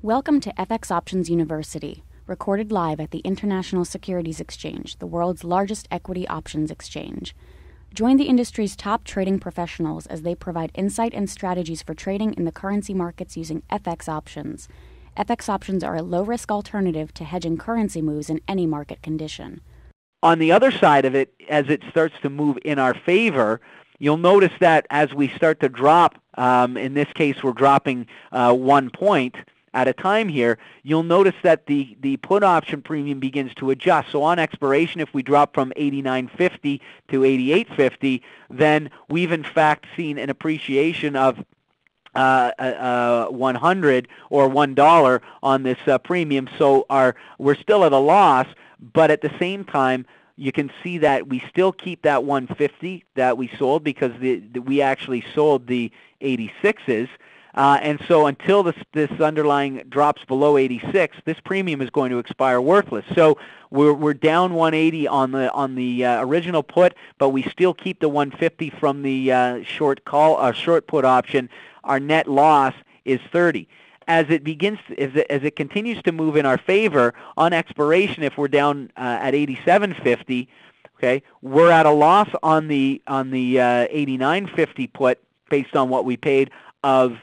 Welcome to FX Options University, recorded live at the International Securities Exchange, the world's largest equity options exchange. Join the industry's top trading professionals as they provide insight and strategies for trading in the currency markets using FX options. FX options are a low-risk alternative to hedging currency moves in any market condition. On the other side of it, as it starts to move in our favor, you'll notice that as we start to drop, in this case we're dropping 1 point at a time here, you'll notice that the put option premium begins to adjust. So on expiration, if we drop from 89.50 to 88.50, then we've in fact seen an appreciation of 100 or $1 on this premium. So we're still at a loss, but at the same time, you can see that we still keep that 150 that we sold because we actually sold the 86s. And so until this underlying drops below 86, this premium is going to expire worthless. So we're down 180 on the original put, but we still keep the 150 from the short put option. Our net loss is 30. As it continues to move in our favor on expiration, if we're down at 87.50, okay, we're at a loss on the 89.50 put based on what we paid of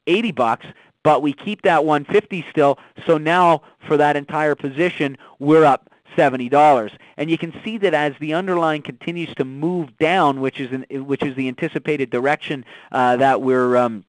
$80, but we keep that 150 still. So now for that entire position, we're up $70. And you can see that as the underlying continues to move down, which is the anticipated direction that we're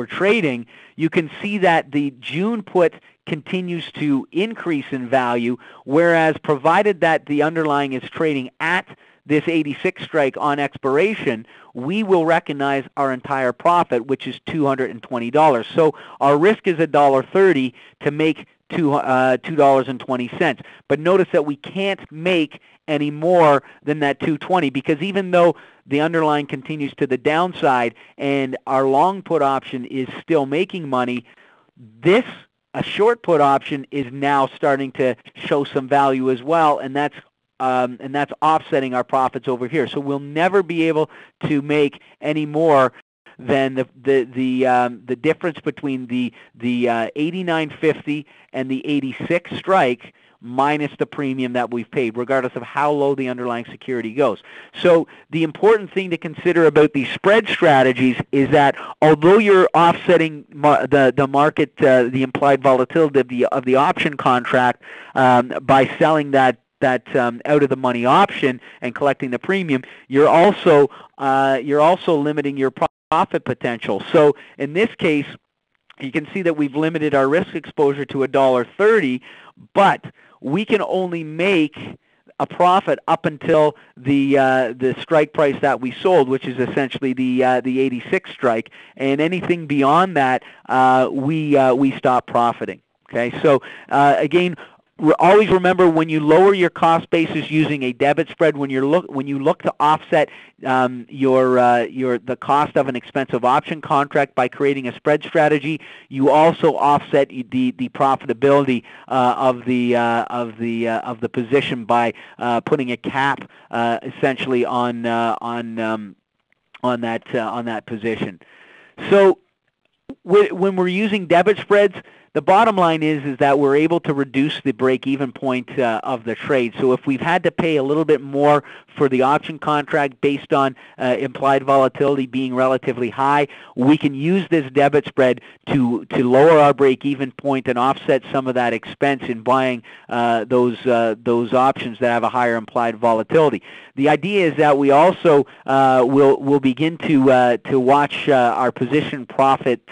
trading, you can see that the June put continues to increase in value, whereas provided that the underlying is trading at this 86 strike on expiration, we will recognize our entire profit, which is $220. So our risk is $1.30 to make $2.20. But notice that we can't make any more than that $2.20 because even though the underlying continues to the downside and our long put option is still making money, a short put option is now starting to show some value as well, and that's offsetting our profits over here. So we'll never be able to make any more than the difference between the 89.50 and the 86 strike minus the premium that we've paid, regardless of how low the underlying security goes. So the important thing to consider about these spread strategies is that although you're offsetting the market, the implied volatility of the option contract by selling that out of the money option and collecting the premium, you're also limiting your profit potential. So in this case, you can see that we've limited our risk exposure to $1.30, but we can only make a profit up until the strike price that we sold, which is essentially the 86 strike, and anything beyond that, we stop profiting. Okay, so again, always remember when you lower your cost basis using a debit spread, when you look to offset the cost of an expensive option contract by creating a spread strategy, you also offset the profitability of the position by putting a cap essentially on that position. So when we're using debit spreads, the bottom line is that we're able to reduce the break-even point of the trade. So if we've had to pay a little bit more for the option contract based on implied volatility being relatively high, we can use this debit spread to lower our break-even point and offset some of that expense in buying those options that have a higher implied volatility. The idea is that we also will begin to watch our position profit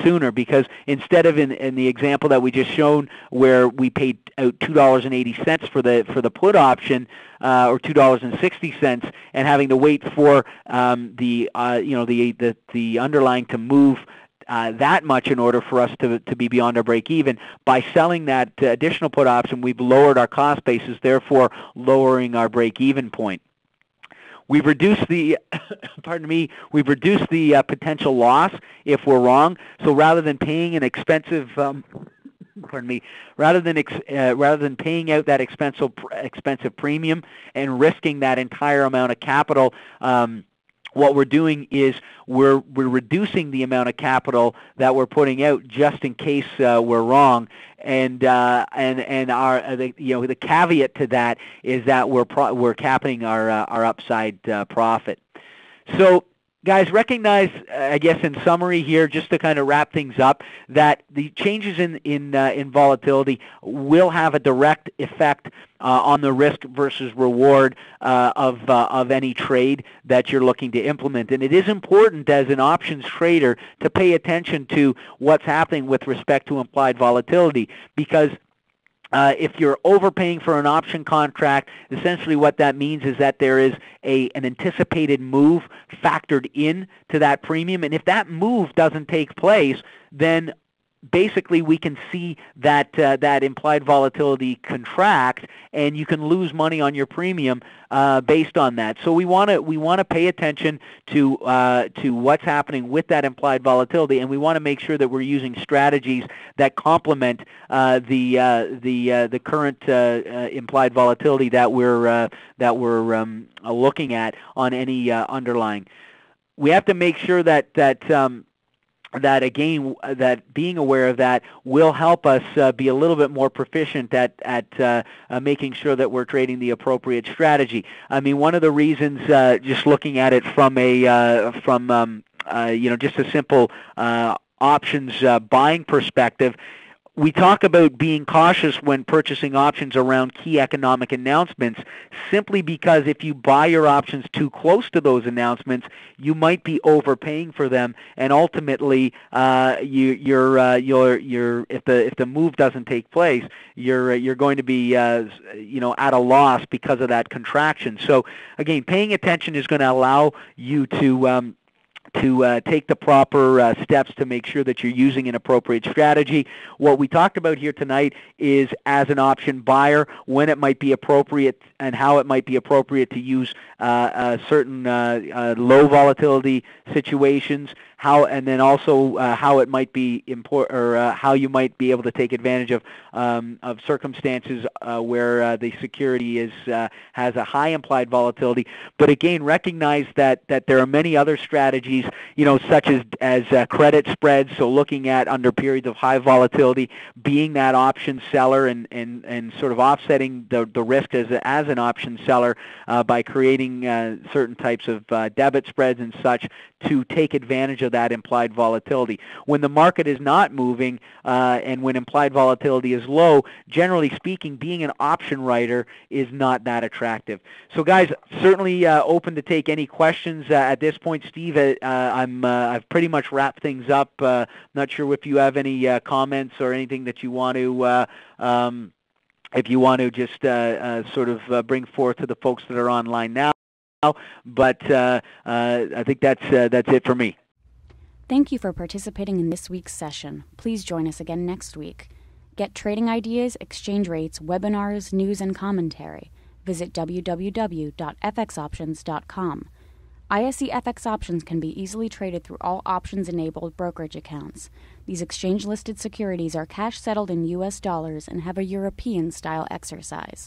sooner, because instead of in the example that we just shown where we paid out $2.80 for the put option or $2.60 and having to wait for the underlying to move that much in order for us to be beyond our break even. By selling that additional put option, we've lowered our cost basis, therefore lowering our break even point. We've reduced the potential loss if we're wrong. So rather than paying an expensive rather than paying out that expensive premium and risking that entire amount of capital what we're doing is we're reducing the amount of capital that we're putting out just in case we're wrong, and our the caveat to that is that we're capping our upside profit. So, guys, recognize, I guess in summary here, just to kind of wrap things up, that the changes in volatility will have a direct effect on the risk versus reward of any trade that you're looking to implement. And it is important as an options trader to pay attention to what's happening with respect to implied volatility, because if you're overpaying for an option contract, essentially what that means is that there is an anticipated move factored in to that premium, and if that move doesn't take place, then basically we can see that that implied volatility contract, and you can lose money on your premium based on that. So we want to pay attention to what's happening with that implied volatility, and we want to make sure that we're using strategies that complement the current implied volatility that we're looking at on any underlying. We have to make sure that being aware of that will help us be a little bit more proficient at making sure that we're trading the appropriate strategy. I mean, one of the reasons, just looking at it from just a simple options buying perspective, we talk about being cautious when purchasing options around key economic announcements, simply because if you buy your options too close to those announcements, you might be overpaying for them, and ultimately, if the move doesn't take place, you're going to be at a loss because of that contraction. So again, paying attention is going to allow you to take the proper steps to make sure that you're using an appropriate strategy. What we talked about here tonight is, as an option buyer, when it might be appropriate and how it might be appropriate to use certain low volatility situations, and then also how it might be how you might be able to take advantage of circumstances where the security has a high implied volatility. But again, recognize that there are many other strategies, such as credit spreads. So looking at, under periods of high volatility, being that option seller and sort of offsetting the risk as an option seller by creating certain types of debit spreads and such to take advantage of that implied volatility. When the market is not moving and when implied volatility is low, generally speaking, being an option writer is not that attractive. So guys, certainly open to take any questions at this point. Steve, I've pretty much wrapped things up. Not sure if you have any comments or anything that you want to if you want to just sort of bring forth to the folks that are online now. But I think that's it for me. Thank you for participating in this week's session. Please join us again next week. Get trading ideas, exchange rates, webinars, news, and commentary. Visit www.fxoptions.com. ISE FX options can be easily traded through all options-enabled brokerage accounts. These exchange-listed securities are cash-settled in U.S. dollars and have a European-style exercise.